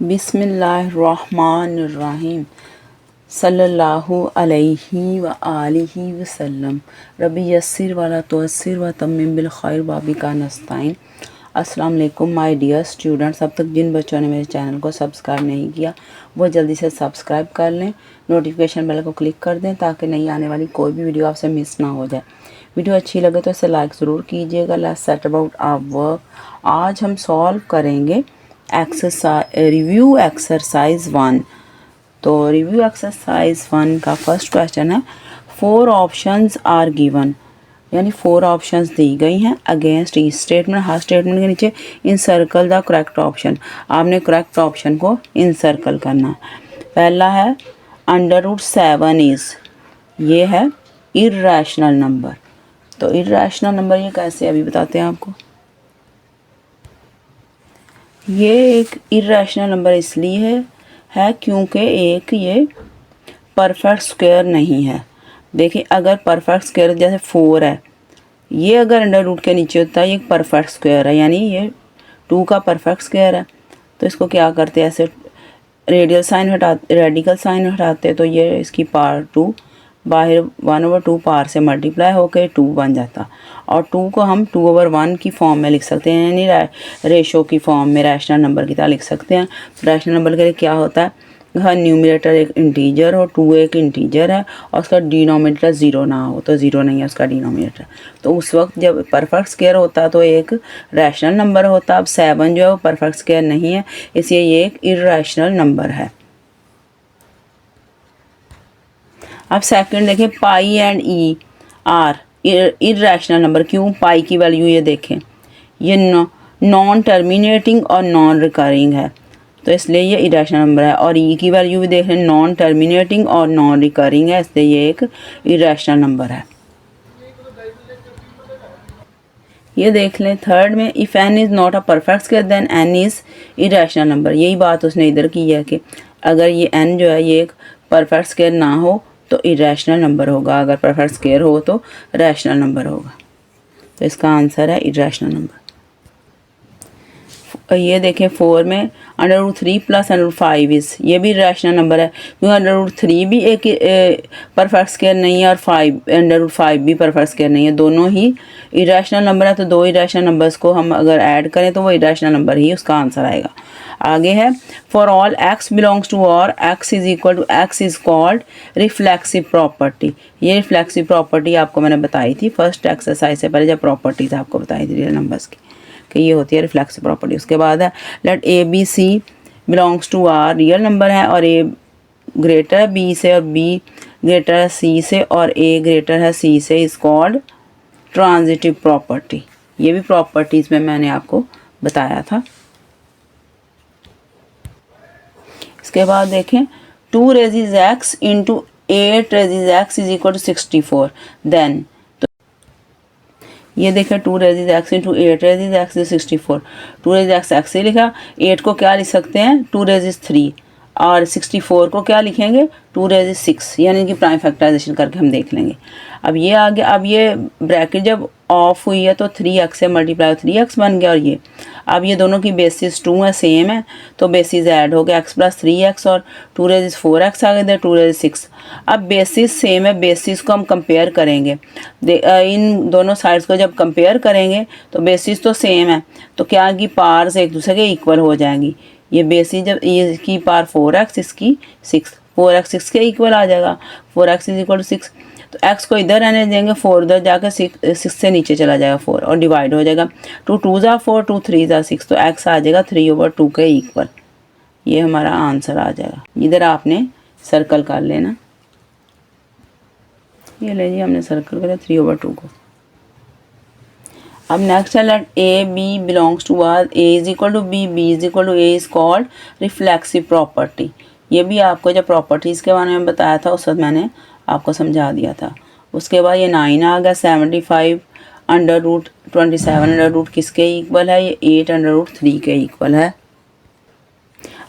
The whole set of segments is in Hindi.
बिस्मिल्लाहिर्रहमानिर्रहीम सल्लल्लाहु अलैहि व आलिहि वसल्लम रब्बी यस्सिर वला तुअस्सिर व तम्मिम बिल खैर बाबिका नस्ताइन। अस्सलाम वालेकुम माय डियर स्टूडेंट्स। अब तक जिन बच्चों ने मेरे चैनल को सब्सक्राइब नहीं किया वो जल्दी से सब्सक्राइब कर लें, नोटिफिकेशन बेल को क्लिक कर दें ताकि नई आने वाली कोई भी वीडियो आपसे मिस ना हो जाए। वीडियो अच्छी लगे तो इसे लाइक ज़रूर कीजिएगा। Let's set about our work. आज हम सॉल्व करेंगे रिव्यू एक्सरसाइज 1। तो रिव्यू एक्सरसाइज 1 का फर्स्ट क्वेश्चन है 4 ऑप्शंस आर गिवन, यानी 4 ऑप्शंस दी गई हैं अगेंस्ट ईच स्टेटमेंट। हर स्टेटमेंट के नीचे इन सर्कल द करेक्ट ऑप्शन, आपने करेक्ट ऑप्शन को इन सर्कल करना है। पहला है √7 इज़, ये है इर्रेशनल नंबर। तो इर्रेशनल नंबर ये कैसे, अभी बताते हैं आपको। ये एक इर्रेशनल नंबर इसलिए है क्योंकि एक ये परफेक्ट स्क्वायर नहीं है। देखिए अगर परफेक्ट स्क्वायर जैसे 4 है, ये अगर अंडर रूट के नीचे होता है ये एक परफेक्ट स्क्वायर है, यानी ये 2 का परफेक्ट स्क्वायर है। तो इसको क्या करते हैं, ऐसे रेडिकल साइन हटाते तो ये इसकी पावर 2 बाहर 1/2 पार से मल्टीप्लाई होकर 2 बन जाता, और 2 को हम 2/1 की फॉर्म में लिख सकते हैं, यानी रेशो की फॉर्म में रैशनल नंबर की तरह लिख सकते हैं। रैशनल नंबर के लिए क्या होता है, हर न्यूमरेटर एक इंटीजर हो, 2 एक इंटीजर है और उसका डिनोमिनेटर 0 ना हो, तो 0 नहीं है उसका डिनोमिनेटर। तो उस वक्त जब परफेक्ट स्क्वायर होता तो एक रैशनल नंबर होता। अब 7 जो है वो परफेक्ट स्क्वायर नहीं है, इसलिए ये एक इर्रेशनल नंबर है। अब सेकंड देखें, pi and e are irrational number. क्यों, पाई की वैल्यू ये देखें, ये नॉन टर्मिनेटिंग और नॉन रिकरिंग है, तो इसलिए ये इर्रेशनल नंबर है। और ई की वैल्यू भी देख लें, नॉन टर्मिनेटिंग और नॉन रिकरिंग है, इसलिए ये एक इर्रेशनल नंबर है। ये देख लें थर्ड में, if n is not a perfect square then n is irrational number. यही बात उसने इधर की है कि अगर ये एन जो है ये एक परफेक्ट स्क्वायर ना हो तो इर्रेशनल नंबर होगा, अगर परफेक्ट स्क्वायर हो तो रैशनल नंबर होगा। तो इसका आंसर है इर्रेशनल नंबर। ये देखें 4 में √3 + √5 इज़, ये भी रैशनल नंबर है क्योंकि √3 भी एक परफेक्ट स्क्वायर नहीं है और √5 भी परफेक्ट स्क्वायर नहीं है, दोनों ही इर्रेशनल नंबर है। तो दो इर्रेशनल नंबर्स को हम अगर ऐड करें तो वो इर्रेशनल नंबर ही उसका आंसर आएगा। आगे है for all x belongs to और x = x is called reflexive property. ये रिफ्लेक्सिव प्रॉपर्टी आपको मैंने बताई थी फर्स्ट एक्सरसाइज से पहले, जब प्रॉपर्टीज आपको बताई थी रियल नंबर्स की कि ये होती है रिफ्लेक्सिव प्रॉपर्टी। उसके बाद है let ABC belongs to R, real number है और A ग्रेटर है B से और B ग्रेटर है C से और A ग्रेटर है C से, इज़ कॉल्ड ट्रांजिटिव प्रॉपर्टी। ये भी प्रॉपर्टीज़ में मैंने आपको बताया था। इसके बाद देखें 2 रेज़िज़ x × 8 रेज़िज़ x = 64 देन। तो ये देखें 2 रेज़िज़ x × 8 रेज़िज़ x = 64। 2 रेज़िज़ x x से लिखा, 8 को क्या लिख सकते हैं 2 रेज़िज़ 3, और 64 को क्या लिखेंगे 2 रेज़िज़ 6, यानी कि प्राइम फैक्टराइजेशन करके हम देख लेंगे। अब ये आ गया, अब ये ब्रैकेट जब ऑफ हुई है तो 3x से मल्टीप्लाई 3x बन गया, और ये अब ये दोनों की बेसिस 2 है, सेम है, तो बेसिस ऐड हो गया x + 3x और 2 रेज़िज़ 4x आ गए थे 2 रेज़िज़ 6। अब बेसिस सेम है, बेसिस को हम कंपेयर करेंगे, इन दोनों साइड्स को जब कंपेयर करेंगे तो बेसिस तो सेम है, तो क्या की पार्स एक दूसरे के इक्वल हो जाएंगी। ये बेसिस जब इसकी पार 4x इसकी 6, 4x 6 के इक्वल आ जाएगा, 4x = 6। तो x को इधर रहने देंगे, 4 उधर जाकर 6 से नीचे चला जाएगा 4 और डिवाइड हो जाएगा, 2 2 = 4, 2 3 = 6, तो x आ जाएगा 3/2 के इक्वल। ये हमारा आंसर आ जाएगा। इधर आपने सर्कल कर लेना, ये ले जी हमने सर्कल करा 3/2 को। अब नेक्स्ट है let AB belongs to R, A = B, B = A is called reflexive property. ये भी आपको जब प्रॉपर्टीज़ के बारे में बताया था उस वक्त मैंने आपको समझा दिया था। उसके बाद ये 9 आ गया, 75 √27 किसके इक्वल है, ये 8 √3 के इक्वल है।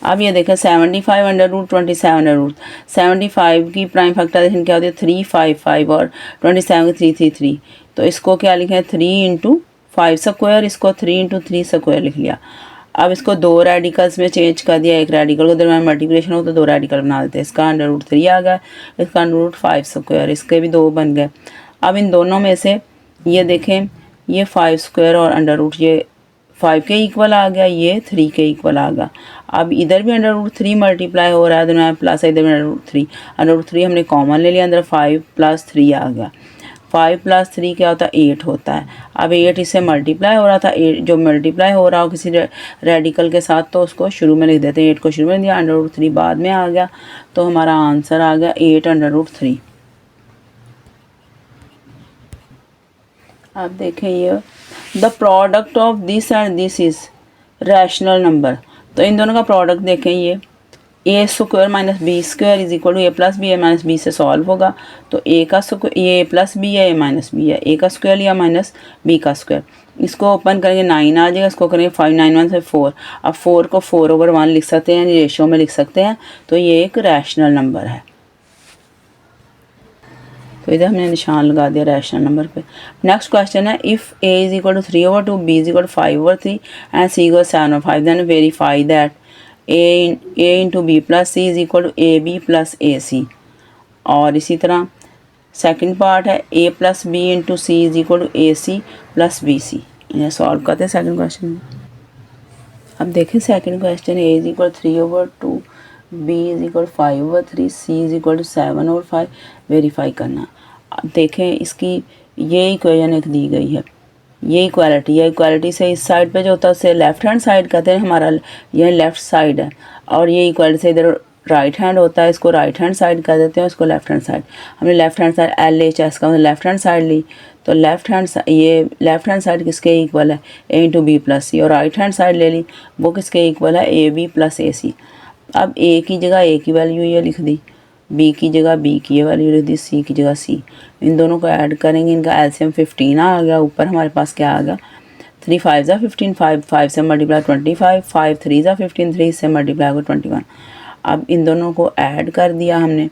अब ये देखें 75 √27 75 की प्राइम फैक्टराइजेशन क्या होती है 355 और 27 की 333, तो इसको क्या लिखें 3 × 5 स्क्वायर, इसको 3 × 3 स्क्वायर लिख लिया। अब इसको दो रेडिकल्स में चेंज कर दिया, एक रेडिकल को दरम्यान मल्टीप्लिकेशन हो तो दो रेडिकल बना देते हैं। इसका √3 आ गया, इसका √5², इसके भी दो बन गए। अब इन दोनों में से ये देखें, ये 5² और अंडर रूट ये 5 के इक्वल आ गया, ये 3 के इक्वल आ गया। अब इधर भी अंडर√3 मल्टीप्लाई हो रहा है, दरम्यान प्लस है, इधर भी अंडर रूट थ्री हमने कॉमन ले लिया, अंदर 5 + 3 आ गया। 5 + 3 क्या होता है, 8 होता है। अब 8 इससे मल्टीप्लाई हो रहा था, 8 जो मल्टीप्लाई हो रहा हो किसी रेडिकल के साथ तो उसको शुरू में लिख देते हैं, 8 को शुरू में दिया, अंडर√3 बाद में आ गया, तो हमारा आंसर आ गया 8 अंडर√3। अब देखें ये the product of this and this is rational number, तो इन दोनों का प्रोडक्ट देखें, ये a² - b² is equal to a + b, a - b से सॉल्व होगा, तो a का स्क्वायर, ये a + b है, a - b है, a का स्क्वायर लिया माइनस b का स्क्वायर, इसको ओपन करेंगे 9 आ जाएगा, इसको करेंगे 5, 9 1 से 4, अब 4 को 4/1 लिख सकते हैं, रेशियो में लिख सकते हैं, तो ये एक रैशनल नंबर है। तो इधर हमने निशान लगा दिया रैशनल नंबर पे। नेक्स्ट क्वेश्चन है, if a = 3/2, b = 5/3 and c = 7/5, then verify that a × b + c = ab + ac। और इसी तरह सेकंड पार्ट है a + b × c = ac + bc। इन्हें सॉल्व करते हैं सेकंड क्वेश्चन में। अब देखें second question, a = 3/2, b = 5/3, c = 7/5 verify करना। अब देखें इसकी ये इक्वेशन एक दी गई है, ये इक्वालिटी है, इक्वालिटी से इस साइड पे जो होता है उसे लेफ्ट हैंड साइड कहते हैं, हमारा ये लेफ्ट साइड है, और ये इक्वालिटी से इधर राइट हैंड होता है, इसको राइट हैंड साइड कह देते हैं, उसको लेफ्ट हैंड साइड। हमने लेफ्ट हैंड साइड LHS का मतलब लेफ्ट हैंड साइड ली, तो लेफ्ट हैंड साइड किसके इक्वल है, a × b + c, और राइट हैंड साइड ले ली, वो किसके इक्वल है, ab + ac। अब a की जगह a की वैल्यू ये लिख दी, b की जगह b की ये वैल्यू लिख दी, c की जगह c, इन दोनों को ऐड करेंगे, इनका एलसीएम 15 आ गया। ऊपर हमारे पास क्या आ गया, 3 × 5 = 15, 5 से मल्टीप्लाई 25, 5 × 3 = 15, 3 से मल्टीप्लाई हो 21। अब इन दोनों को ऐड कर दिया हमने,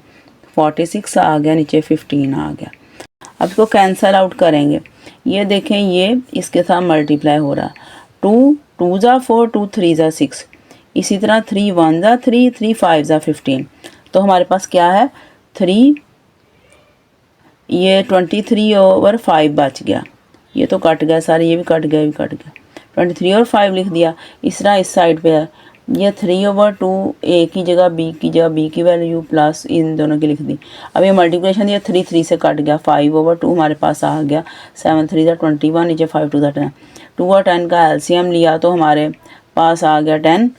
46 आ गया, नीचे 15 आ गया। अब इसको कैंसल आउट करेंगे, ये देखें ये इसके साथ मल्टीप्लाई हो रहा है, 2 2 × 4, 2 3 × 6, इसी तरह 3 1 × 3, 3 5 × 15, तो हमारे पास क्या है 3, ये 23/5 बच गया, ये तो कट गया सारे, ये भी कट गया, ये भी कट गया, 23/5 लिख दिया। इस तरह इस साइड पे है, ये 3/2, a की जगह b की वैल्यू प्लस इन दोनों की लिख दी। अब ये मल्टीप्लिकेशन दिया, 3 3 से कट गया, 5/2 हमारे पास आ गया, 7 3 = 21, नीचे 5 2 = 10, 2 और 10 का एलसीएम लिया तो हमारे पास आ गया 10,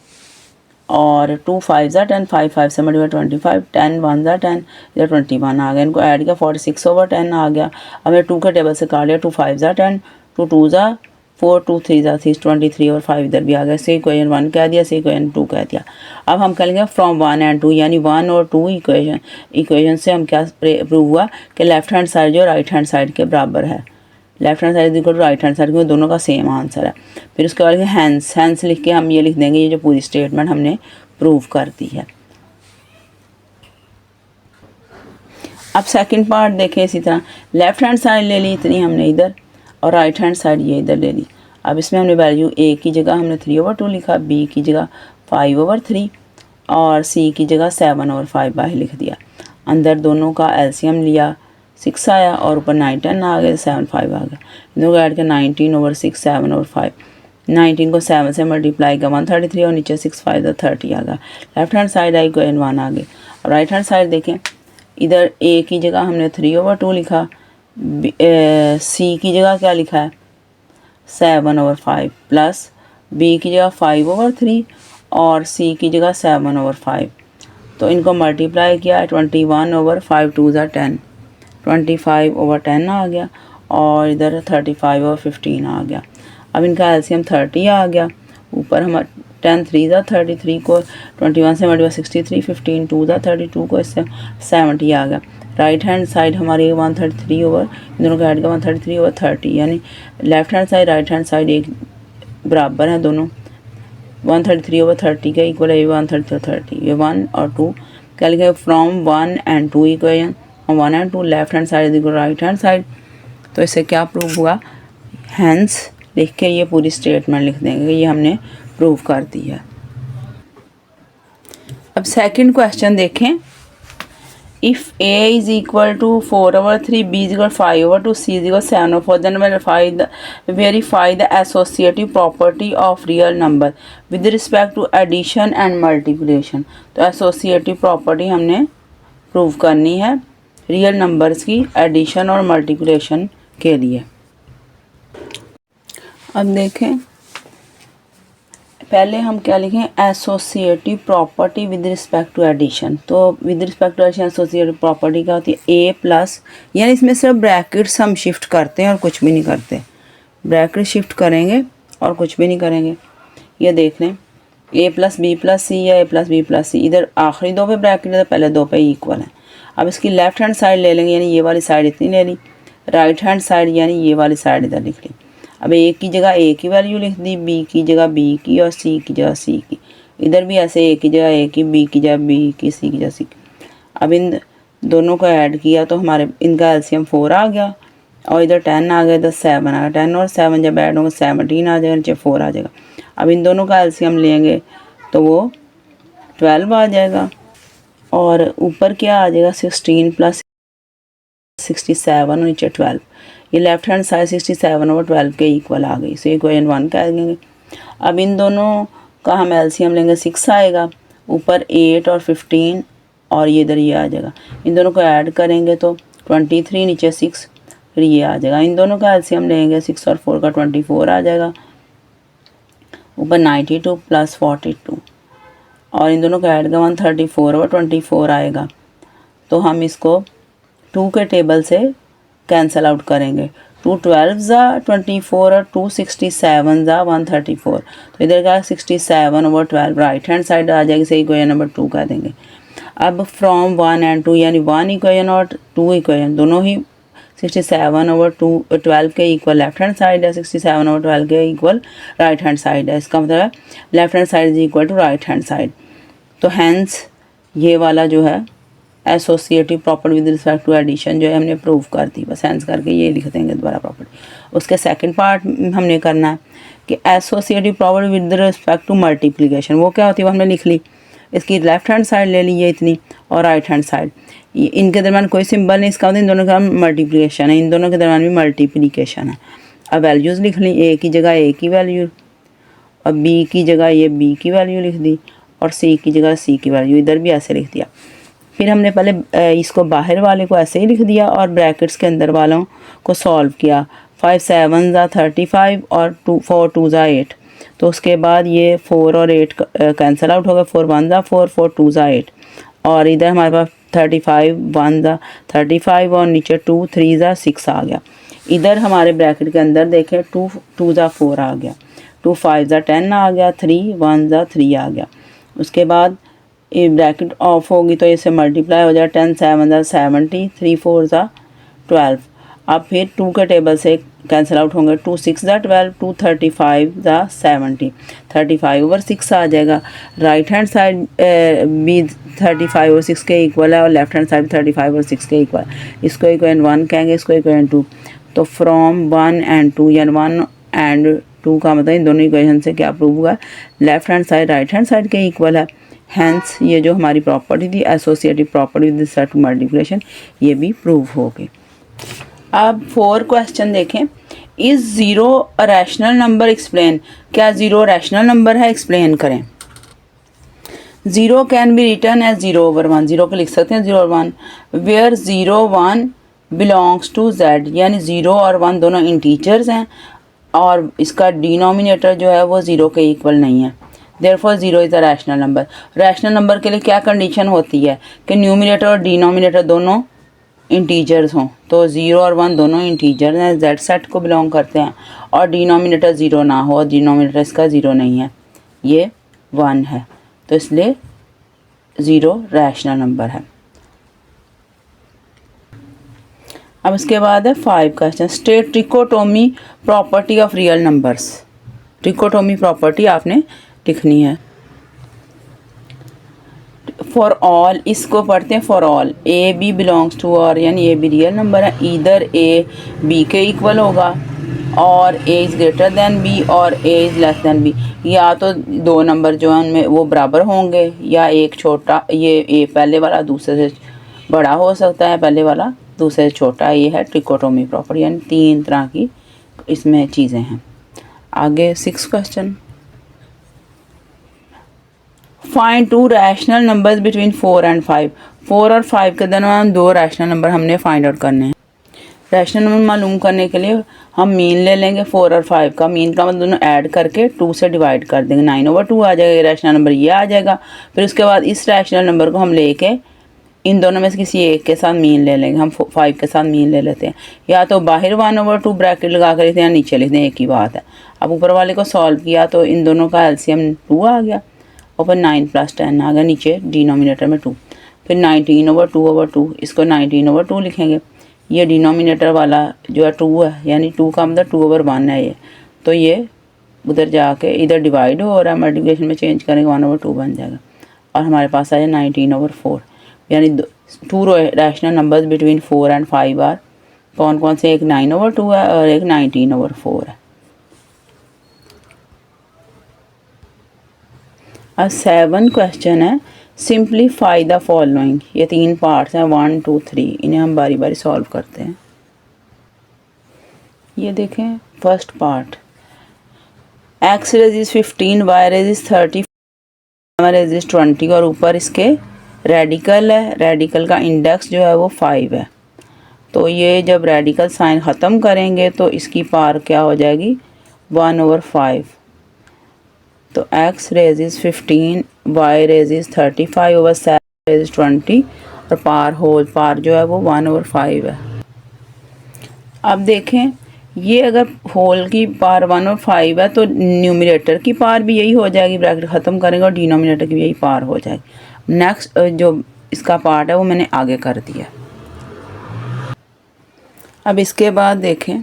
और 2 5 = 10, 5 5 से मल्टीप्लाई 25, 10 1 = 10, इधर 21 आ गया, इनको ऐड किया 46/10 आ गया। अब मैं 2 के टेबल से काट लिया, 2 5 = 10, 2 2 = 4, 2 3 = 6, 23 और 5 इधर भी आ गया, से इक्वेशन 1 कह दिया, से इक्वेशन 2 कह दिया। अब हम करेंगे फ्रॉम 1 एंड 2, यानी 1 और 2 इक्वेशन से हम क्या प्रूव हुआ कि लेफ्ट हैंड साइड जो राइट हैंड साइड के बराबर है, left hand side equal to right hand side, क्योंकि दोनों का सेम आंसर है। फिर उसके बाद हैंस लिख के हम ये लिख देंगे, ये जो पूरी स्टेटमेंट हमने प्रूव कर दी है। अब सेकंड पार्ट देखें, इसी तरह लेफ्ट हैंड साइड ले ली इतनी हमने इधर, और राइट हैंड साइड ये इधर ले ली। अब इसमें हमने वैल्यू a की जगह हमने 3/2 लिखा, b की जगह 5/3 और c की जगह 7/5 बाहर लिख दिया। अंदर दोनों का एलसीएम लिया, 6 आया, और ऊपर 9 10 आ गया, 7 5 आ गया, दोनों को ऐड किया, 19/6, 7/5, 19 को 7 से मल्टीप्लाई का 133, और नीचे 6 5 = 30 आ गया। Left hand side I equation 1 आ गई। और राइट हैंड साइड देखें, इधर a की जगह हमने 3/2 लिखा, c की जगह क्या लिखा है 7/5, प्लस b की जगह 5/3 और c की जगह 7/5, तो इनको मल्टीप्लाई किया, 21/5, 2 = 10, 25/10 आ गया, और इधर 35/15 आ गया। अब इनका एलसीएम 30 आ गया। ऊपर हम 10 3 = 33 को 21 से मल्टीप्लाई 63, 15 2 = 32 को इससे 70 आ गया। राइट हैंड साइड हमारी 133 ओवर, दोनों का ऐड का 133/30, यानी left hand side right hand side एक बराबर हैं दोनों, 133/30 के इक्वल है, 133/30, ये 1 और 2 क्या लिखा है, from 1 and 2 equation, 1 and 2 left hand side equal right hand side. तो इससे क्या प्रूव हुआ, हैंस लिख के ये पूरी स्टेटमेंट लिख देंगे, ये हमने प्रूव कर दी है। अब सेकंड क्वेश्चन देखें, if a is equal to 4/3, b is equal to 5/2, c is equal to 7/4, then verify the associative property of real number with respect to addition and multiplication। तो associative property हमने प्रूव करनी है रियल नंबर्स की एडिशन और मल्टीप्लिकेशन के लिए। अब देखें, पहले हम क्या लिखें, associative property with respect to addition. तो with respect to addition associative property क्या होती है, ए प्लस, यानी इसमें सिर्फ ब्रैकेट्स हम शिफ्ट करते हैं और कुछ भी नहीं करते, ब्रैकेट शिफ्ट करेंगे और कुछ भी नहीं करेंगे। ये देख लें, ए प्लस बी प्लस सी या ए प्लस बी प्लस सी, इधर आखिरी दो पे ब्रैकेट है, पहले दो पे इक्वल है। अब इसकी लेफ्ट हैंड साइड ले लेंगे, यानी ये वाली साइड इतनी ले ली, राइट हैंड साइड यानी ये वाली साइड इधर लिख ली। अब ए की जगह ए की वैल्यू लिख दी, बी की जगह बी की और सी की जगह सी की। इधर भी ऐसे ए की जगह ए की, बी की जगह बी की, सी की जगह सी की। अब इन दोनों को ऐड किया तो हमारे इनका एलसीएम 4 आ गया और इधर 10 आ गया, इधर 7 आ गया। 10 और 7 जब ऐड होंगे 17 आ जाएगा, नीचे 4 आ जाएगा। अब इन दोनों का एलसीएम लेंगे तो वो 12 आ जाएगा और ऊपर क्या आ जाएगा, 16 प्लस 67 और नीचे 12। ये लेफ्ट हैंड साइड 67/12 के इक्वल आ गई, सो इक्वेशन 1 कह देंगे। अब इन दोनों का हम एलसीएम लेंगे, 6 आएगा, ऊपर 8 और 15 और ये इधर ये आ जाएगा। इन दोनों को ऐड करेंगे तो 23, नीचे 6, फिर ये आ जाएगा। इन दोनों का एलसीएम लेंगे, 6 और 4 का 24 आ जाएगा, ऊपर 92 प्लस 42 और इन दोनों का ऐड का 134/24 आएगा। तो हम इसको 2 के टेबल से कैंसल आउट करेंगे। 2 12 ज़ा 24 और 2 67 ज़ा 134। तो इधर का 67/12 राइट हैंड साइड आ जाएगी, सही इक्वेशन नंबर 2 कह देंगे। अब फ्रॉम 1 एंड 2 यानी 1 इक्वेशन और 2 इक्वेशन दोनों ही 67/12 के इक्वल लेफ्ट हैंड साइड है, 67/12 के इक्वल राइट हैंड साइड है। इसका मतलब है left hand side is equal to right hand side. तो हैंस ये वाला जो है associative property with respect to addition जो है हमने प्रूव कर दी, बस हैंस करके ये लिख देंगे दोबारा प्रॉपर्टी। उसके सेकंड पार्ट हमने करना है कि associative property with respect to multiplication. वो क्या होती है, वो हमने लिख ली। इसकी लेफ्ट हैंड साइड ले ली ये इतनी और राइट हैंड साइड, इनके दरम्यान कोई सिंबल नहीं, इसका मतलब इन दोनों का मल्टीप्लिकेशन है, इन दोनों के दरम्यान भी मल्टीप्लिकेशन है। अब वैल्यूज़ लिख ली, ए की जगह ए की वैल्यू और बी की जगह ये बी की वैल्यू लिख दी और सी की जगह सी की वैल्यू इधर भी ऐसे लिख दिया। फिर हमने पहले इसको बाहर वाले को ऐसे ही लिख दिया और ब्रैकेट्स के अंदर वालों को सॉल्व किया। 5 7 ज़ा 35 और 4 2 ज़ा 8। तो उसके बाद ये 4 और 8 कैंसिल आउट हो गया, 4 1 ज़ा 4 4 2 ज़ा 8 और इधर हमारे पास 35 1 ज़ा 35 और नीचे 2 3 ज़ा 6 आ गया। इधर हमारे ब्रैकेट के अंदर देखें 2 2 ज़ा 4 आ गया, 2 5 ज़ा 10 आ गया, 3 1 ज़ा 3 आ गया। उसके बाद ये ब्रैकेट ऑफ होगी तो इसे मल्टीप्लाई हो जाए, 10 7 ज़ा 70, 3 4 ज़ा 12। अब फिर 2 के टेबल से कैंसिल आउट होंगे, 2 6 ज़ा 12, 2 35 ज़ा 70, 35/6 आ जाएगा। राइट हैंड साइड भी 35 और 6 के इक्वल है और लेफ्ट हैंड साइड 35 और 6 के इक्वल। इसको इक्वेशन 1 कहेंगे, इसको इक्वेशन 2। तो फ्रॉम 1 एंड 2 यानी 1 एंड 2 का मतलब इन दोनों इक्वेशन से क्या प्रूव हुआ, left hand side right hand side के इक्वल है। हैंस ये जो हमारी प्रॉपर्टी थी associative property with respect to multiplication ये भी प्रूव हो गई। अब 4 क्वेश्चन देखें, is 0 a rational number explain. क्या 0 रैशनल नंबर है, एक्सप्लेन करें। 0 कैन बी रिटर्न एज 0/1, 0 को लिख सकते हैं 0/1, वेयर 0 1 बिलोंग्स टू z, यानी 0 और 1 दोनों इंटीजर्स हैं और इसका डिनोमिनेटर जो है वो 0 के इक्वल नहीं है। Therefore 0 is a rational number. Rational number के लिए क्या कंडीशन होती है कि न्यूमिनेटर और डिनोमिनेटर दोनों इंटीजर्स हों। तो 0 और 1 दोनों इंटीजर्स हैं, z सेट को बिलोंग करते हैं और डिनोमिनेटर 0 ना हो और डिनोमिनेटर इसका 0 नहीं है, ये 1 है, तो इसलिए 0 रैशनल नंबर है। अब इसके बाद है 5 question, state trichotomy property of real numbers. Trichotomy property आपने लिखनी है। फॉर ऑल, इसको पढ़ते हैं for all, a b belongs to और, यानी ए बी रियल नंबर है, इधर ए बी के इक्वल होगा और a is greater than b और a is less than b. या तो दो नंबर जो हैं उनमें वो बराबर होंगे, या एक छोटा, ये पहले वाला दूसरे से बड़ा हो सकता है, पहले वाला दूसरे से छोटा। ये है ट्रिकोटोमी प्रॉपर्टी, यानी 3 तरह की इसमें चीज़ें हैं। आगे 6 question, find 2 rational numbers between 4 and 5। 4 और 5 के दरमियान 2 रैशनल नंबर हमने फाइंड आउट करने हैं। रैशनल नंबर मालूम करने के लिए हम मीन ले लेंगे 4 और 5 का। मीन का मतलब दोनों ऐड करके 2 से डिवाइड कर देंगे, 9/2 आ जाएगा। ये रैशनल नंबर ये आ जाएगा। फिर उसके बाद इस रैशनल नंबर को हम लेके इन दोनों में से किसी एक के साथ मीन ले लेंगे। हम 5 के साथ मीन ले लेते हैं, या तो बाहर 1/2 ब्रैकेट लगा कर लेते हैं या नीचे लिखते हैं, एक ही बात है। अब ऊपर वाले को सॉल्व किया तो इन दोनों का एलसीएम 2 आ गया, ऊपर 9 + 10 आ गया, नीचे डिनोमिनेटर में 2। फिर 19/2/2, इसको 19/2 लिखेंगे। ये डिनोमिनेटर वाला जो है 2 है, यानी 2 का मतलब 2/1 है ये, तो ये उधर जाके इधर डिवाइड हो रहा है, मल्टीप्लिकेशन में चेंज करेंगे 1/2 बन जाएगा। और हमारे पास आ जाए 19/4, यानी 2 rational numbers between 4 and 5 are कौन कौन से, एक 9/2 है और एक 19/4 है। अब 7 क्वेश्चन है, सिंप्लीफाई द फॉलोइंग। ये 3 पार्ट्स हैं, 1 2 3, इन्हें हम बारी बारी सॉल्व करते हैं। ये देखें first part, x रेजिस 15, y रेजिस 30, y रेजिस 20 और ऊपर इसके रेडिकल है। रेडिकल का इंडेक्स जो है वो 5 है। तो ये जब रेडिकल साइन ख़त्म करेंगे तो इसकी पावर क्या हो जाएगी, 1/5। तो x रेजिस 15, y रेजिस 35 ओवर 7 रेजिस 20 और पार होल पार जो है वो 1/5 है। अब देखें ये अगर होल की पार 1/5 है तो न्यूमरेटर की पार भी यही हो जाएगी, ब्रैकेट ख़त्म करेंगे और डिनोमिनेटर की भी यही पार हो जाएगी। नेक्स्ट जो इसका पार्ट है वो मैंने आगे कर दिया। अब इसके बाद देखें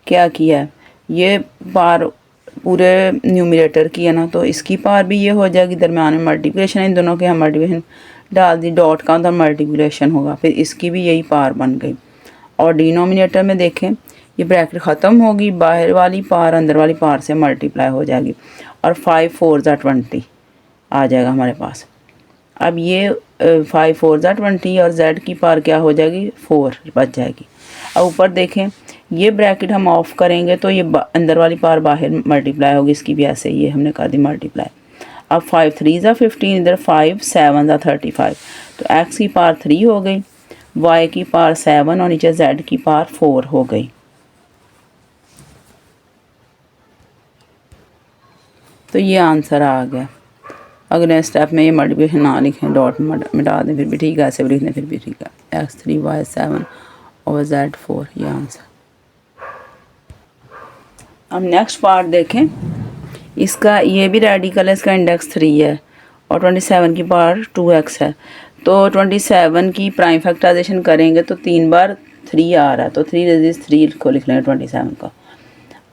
क्या किया है, ये पार पूरे न्यूमरेटर की है ना, तो इसकी पार भी ये हो जाएगी। दरम्यान में मल्टीप्लिकेशन है, इन दोनों के हम मल्टीप्लिकेशन डाल दी, डॉट का अंदर मल्टीप्लिकेशन होगा, फिर इसकी भी यही पार बन गई। और डिनोमिनेटर में देखें ये ब्रैकेट ख़त्म होगी, बाहर वाली पार अंदर वाली पार से मल्टीप्लाई हो जाएगी और 5 4 20 आ जाएगा हमारे पास। अब ये 5 4 20 और z की पार क्या हो जाएगी, 4 बच जाएगी। अब ऊपर देखें ये ब्रैकेट हम ऑफ करेंगे तो ये अंदर वाली पार बाहर मल्टीप्लाई होगी, इसकी भी ऐसे ही हमने कर दी मल्टीप्लाई। अब 5 3 15, इधर 5 7 35, तो x की पार 3 हो गई, y की पार 7 और नीचे z की पार 4 हो गई। तो ये आंसर आ गया। अगले स्टेप में ये मल्टीप्लिकेशन ना लिखें, डॉट मिटा दें फिर भी ठीक है, ऐसे भी लिख दें फिर भी ठीक है। x 3 y 7 और z 4, ये आंसर। अब नेक्स्ट पार्ट देखें, इसका ये भी रेडिकल है, इसका इंडेक्स 3 है और 27 की पावर 2x है। तो 27 की प्राइम फैक्टराइजेशन करेंगे तो 3 बार 3 आ रहा है, तो 3 रेजिस 3 को लिख लेंगे 27 का।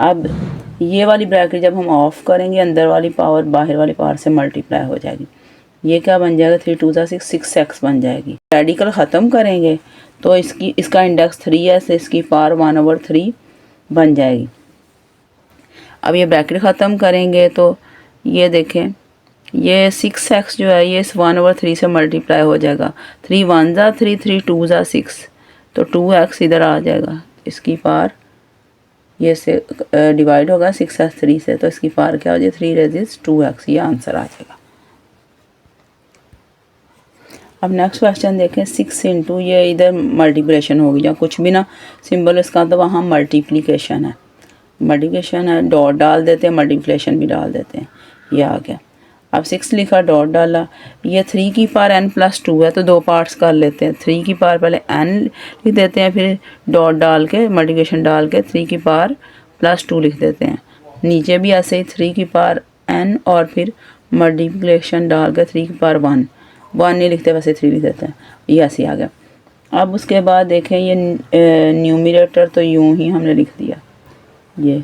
अब ये वाली ब्रैकेट जब हम ऑफ करेंगे अंदर वाली पावर बाहर वाली पावर से मल्टीप्लाई हो जाएगी। ये क्या बन जाएगा, 3 2 6 6x बन जाएगी। रेडिकल ख़त्म करेंगे तो इसका इंडेक्स 3 है, तो इसकी पावर 1/3 बन जाएगी। अब ये ब्रैकेट ख़त्म करेंगे तो ये देखें ये 6x जो है ये इस 1/3 से मल्टीप्लाई हो जाएगा। 3 1 ज़ा 3, 3 2 ज़ा 6, तो 2x इधर आ जाएगा। इसकी पार ये से डिवाइड होगा 6x 3 से, तो इसकी पार क्या हो जाए 3 रेजिस 2x, ये आंसर आ जाएगा। अब नेक्स्ट क्वेश्चन देखें, 6 इंटू ये इधर मल्टीप्लिकेशन होगी, जहाँ कुछ भी ना सिंबल इसका तो वहाँ मल्टीप्लिकेशन है। मल्टीप्लिकेशन है, डॉट डाल देते हैं, मल्टीप्लिकेशन भी डाल देते हैं, ये आ गया। अब 6 लिखा, डॉट डाला। ये 3 की पावर n+2 है तो 2 पार्ट्स कर लेते हैं। 3 की पावर पहले n लिख देते हैं, फिर डॉट डाल के मल्टीप्लिकेशन डाल के 3 की पावर +2 लिख देते हैं। नीचे भी ऐसे ही 3 की पावर n और फिर मल्टीप्लिकेशन डाल के 3 की पावर 1 नहीं लिखते, वैसे 3 लिख देते हैं, ये ऐसे आ गया। अब उसके बाद देखें ये न्यूमरेटर तो यूँ ही हमने लिख दिया। ये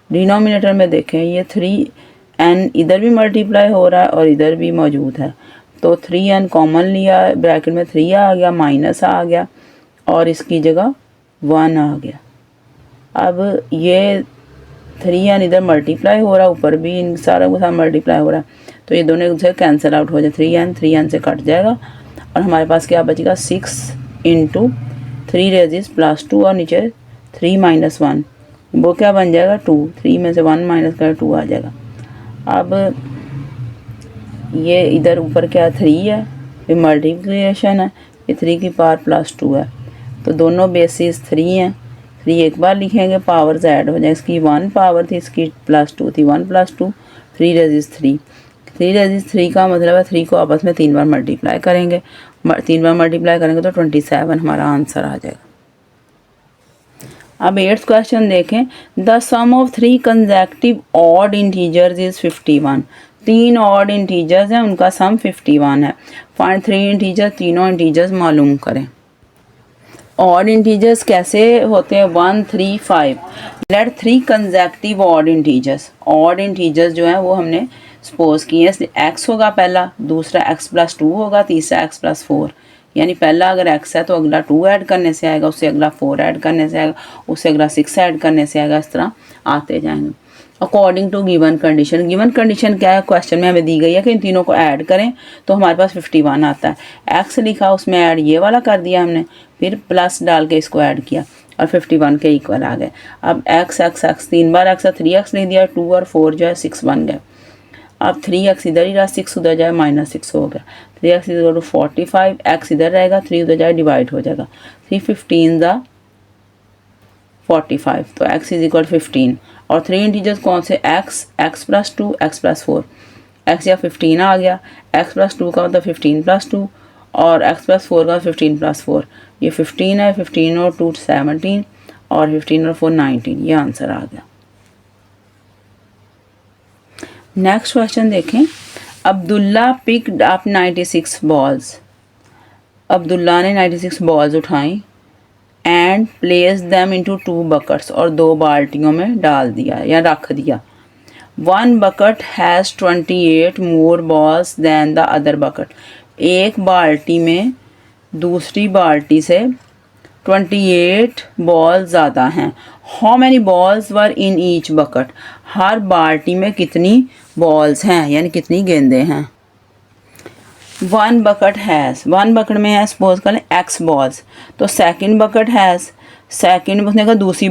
डिनोमिनेटर में देखें ये 3n इधर भी मल्टीप्लाई हो रहा है और इधर भी मौजूद है, तो 3n कॉमन लिया, ब्रैकेट में 3 आ गया, माइनस आ गया और इसकी जगह 1 आ गया। अब ये 3 एन इधर मल्टीप्लाई हो रहा है, ऊपर भी इन सारा के साथ मल्टीप्लाई हो रहा है, तो ये दोनों एक दूसरे कैंसिल आउट हो जाए, 3 एन से कट जाएगा और हमारे पास क्या बचेगा 6 इंटू 3 रेजिस प्लस 2 और नीचे 3 माइनस 1, वो क्या बन जाएगा 2, 3 में से 1 माइनस कर 2 आ जाएगा। अब ये इधर ऊपर क्या 3 है, फिर मल्टीप्लिकेशन है, ये 3 की पावर प्लस 2 है, तो दोनों बेसिस 3 हैं, 3 एक बार लिखेंगे पावर्स ऐड हो जाए, इसकी 1 पावर थी, इसकी प्लस 2 थी, 1 प्लस 2 3 रेजिस 3, 3 रेजिस 3 का मतलब है 3 को आपस में 3 बार मल्टीप्लाई करेंगे, 3 बार मल्टीप्लाई करेंगे तो 27 हमारा आंसर आ जाएगा। अब 8th क्वेश्चन देखें, the sum of 3 consecutive odd integers is 51, 3 odd integers हैं, उनका सम 51 है, फाइंड 3 इंटीजर्स, तीनों इंटीजर्स मालूम करें। ऑड इंटीजर्स कैसे होते हैं 1 3 5, लेट 3 कंसेक्टिव ऑड इंटीजर्स जो हैं वो हमने सपोज किए हैं, एक्स होगा पहला, दूसरा एक्स प्लस 2 होगा, तीसरा एक्स प्लस 4, यानी पहला अगर x है तो अगला 2 ऐड करने से आएगा, उससे अगला 4 ऐड करने से आएगा, उससे अगला 6 ऐड करने से आएगा, इस तरह आते जाएंगे according to given condition. Given condition क्या है, क्वेश्चन में हमें दी गई है कि इन तीनों को ऐड करें तो हमारे पास 51 आता है, x लिखा उसमें ऐड ये वाला कर दिया हमने, फिर प्लस डाल के इसको ऐड किया और 51 के इक्वल आ गए। अब x 3 बार x है, 3x लिख दिया, 2 और 4 जो है 6 बन गए। अब 3x इधर ही रहा, 6 उधर जाए -6 हो गया, 3x इक्वल टू 45, x इधर रहेगा, 3 उधर जाए डिवाइड हो जाएगा, 3 15 ज़ा 45, तो x इज इक्वल 15 और 3 इंटीजर्स कौन से, x plus 2 x plus 4, x या 15 आ गया, x प्लस 2 का मतलब 15 प्लस 2 और x प्लस 4 का 15 प्लस 4, ये 15 है, 15 और 2 17 और 15 और 4 19, ये आंसर आ गया। नेक्स्ट क्वेश्चन देखें, Abdullah picked up 96 balls, Abdullah ने 96 बॉल्स उठाई and place them into 2 buckets, और 2 बाल्टियों में डाल दिया या रख दिया। 1 bucket has 28 more balls than the other bucket, एक बाल्टी में दूसरी बाल्टी से 28 बॉल ज़्यादा हैं। How many balls were in each bucket, हर बाल्टी में कितनी बॉल्स हैं यानी कितनी गेंदें हैं। 1 बकेट हैज़, 1 बकेट में है सपोज कर लें x बॉल्स, तो सेकंड बकेट हैज़, सेकंड उसने कहा दूसरी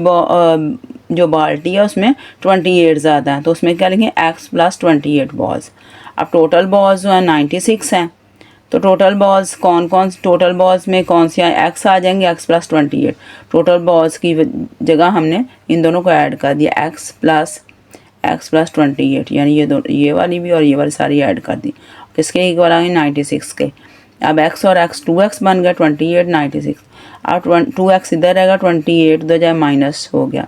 जो बाल्टी है उसमें 28 ज़्यादा है, तो उसमें क्या लिखें x प्लस 28 बॉल्स। अब टोटल बॉल्स जो है 96 हैं, तो टोटल बॉल्स कौन कौन, टोटल बॉल्स में कौन सी x आ जाएंगे, x प्लस 28, टोटल बॉल्स की जगह हमने इन दोनों को ऐड कर दिया, x प्लस 28, यानी ये वाली भी और ये वाली सारी ऐड कर दी, किसके इक्वल आ गई 96 के। अब x और x 2x बन गया, 28 96, अब 2x इधर रहेगा, 28 उधर जाए माइनस हो गया,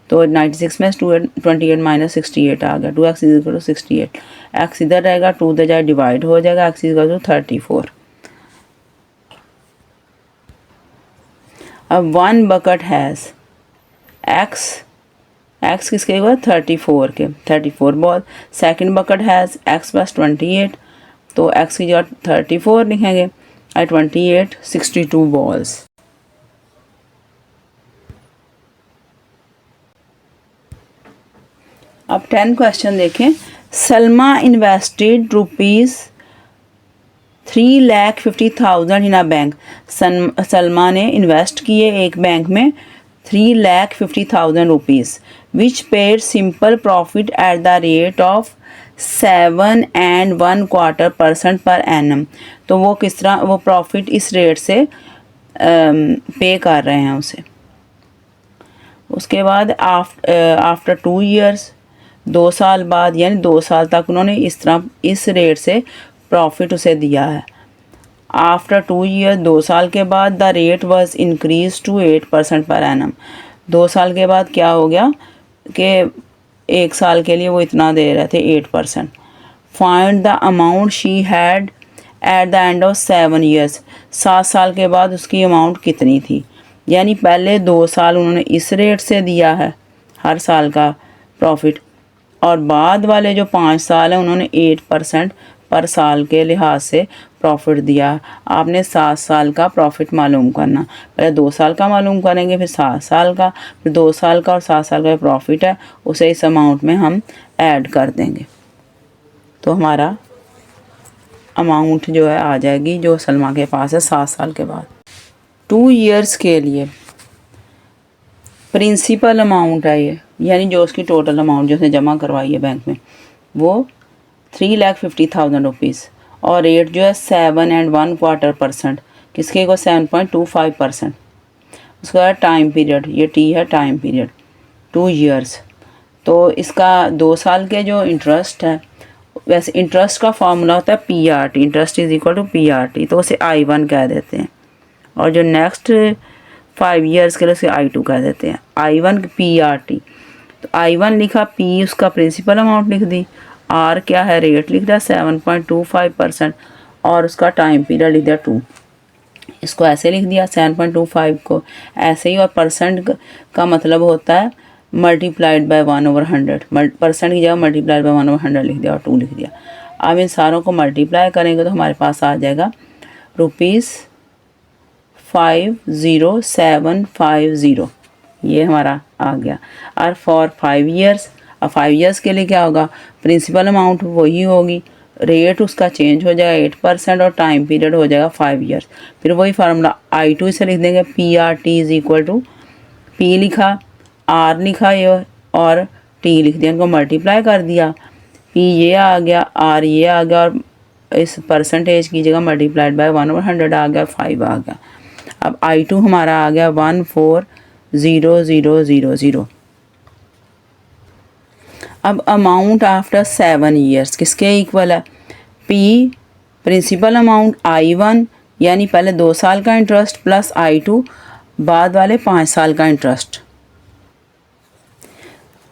तो 96 में 28 माइनस 68 आ गया, 2x is equal to 68, x इधर रहेगा, 2 उधर जाए डिवाइड हो जाएगा, x इज इक्वल टू 34। अब 1 बकेट हैज़ x किसके इक्वल 34 के, 34 ball, second bucket has x plus 28, तो x की जगह 34 लिखेंगे, 28 62 बॉल्स। अब 10 क्वेश्चन देखें, Salma invested ₹3,50,000 in a bank, Salma ने इन्वेस्ट किए एक बैंक में ₹3,50,000 which paid simple profit at the rate of 7 1/4% per annum, तो वो किस तरह वो प्रॉफिट इस रेट से पे कर रहे हैं उसे। उसके बाद आफ्टर 2 ईयर्स, 2 साल बाद यानी 2 साल तक उन्होंने इस तरह इस रेट से प्रॉफिट उसे दिया है। आफ्टर 2 ईयर, 2 साल के बाद the rate was increase to 8% per annum, 2 साल के बाद क्या हो गया कि 1 साल के लिए वो इतना दे रहे थे 8%। Find the amount she had at the end of 7 years, 7 साल के बाद उसकी अमाउंट कितनी थी, यानी पहले 2 साल उन्होंने इस रेट से दिया है हर साल का प्रॉफिट, और बाद वाले जो 5 साल हैं उन्होंने 8% पर साल के लिहाज से प्रॉफिट दिया। आपने 7 साल का प्रॉफिट मालूम करना, पहले 2 साल का मालूम करेंगे, फिर 7 साल का, फिर 2 साल का और 7 साल का प्रॉफिट है उसे इस अमाउंट में हम ऐड कर देंगे। तो हमारा अमाउंट जो है आ जाएगी जो सलमा के पास है 7 साल के बाद। 2 ईयर्स के लिए प्रिंसिपल अमाउंट है ये, यानी जो उसकी टोटल अमाउंट जो उसने जमा करवाई है बैंक में वो 3,50,000 रुपीज़, और रेट जो है 7.25%, किसके को 7.25%। उसके बाद टाइम पीरियड, ये टी है टाइम पीरियड, 2 ईयर्स। तो इसका 2 साल के जो इंटरेस्ट है, वैसे इंटरेस्ट का फॉर्मूला होता है PRT, interest is equal to PRT, तो उसे I1 कह देते हैं, और जो नेक्स्ट 5 ईयर्स के लिए उसे I2 कह देते हैं। I1 PRT, तो I1 लिखा, P उसका प्रिंसिपल अमाउंट लिख दी, R क्या है रेट लिख दिया 7.25%, और उसका टाइम पीरियड लिख दिया 2। इसको ऐसे लिख दिया 7.25 को ऐसे ही, और परसेंट का मतलब होता है मल्टीप्लाइड बाय 1/100, परसेंट की जगह मल्टीप्लाइड बाय 1/100 लिख दिया और 2 लिख दिया। अब इन सारों को मल्टीप्लाई करेंगे तो हमारे पास आ जाएगा ₹50750, ये हमारा आ गया। और फॉर 5 ईयर्स, अब 5 ईयर्स के लिए क्या होगा, प्रिंसिपल अमाउंट वही होगी, रेट उसका चेंज हो जाएगा 8% और टाइम पीरियड हो जाएगा 5 ईयर्स। फिर वही फार्मूला I2 इसे लिख देंगे, PRT is equal to P लिखा, R लिखा ये और T लिख दिया, इनको मल्टीप्लाई कर दिया, P ये आ गया, R ये आ गया, और इस परसेंटेज की जगह मल्टीप्लाइड बाय 1/100 आ गया, 5 आ गया। अब I2 हमारा आ गया 140000। अब अमाउंट आफ्टर 7 ईयर्स किसके इक्वल है, P प्रिंसिपल अमाउंट I1 यानी पहले 2 साल का इंटरेस्ट प्लस I2 बाद वाले 5 साल का इंटरेस्ट।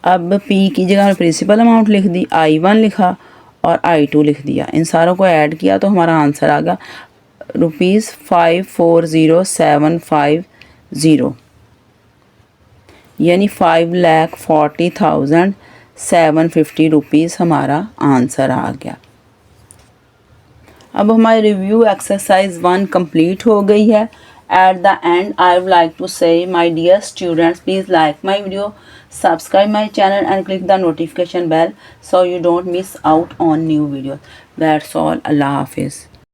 अब P की जगह प्रिंसिपल अमाउंट लिख दी, I1 लिखा और I2 लिख दिया, इन सारों को ऐड किया तो हमारा आंसर आ गया ₹54750, यानी 5,40,750 हमारा आंसर आ गया। अब हमारी रिव्यू एक्सरसाइज 1 कंप्लीट हो गई है। At the end, I would like to say, my dear students, please like my video, subscribe my channel and click the notification bell so you don't miss out on new videos. That's all. Allah Hafiz.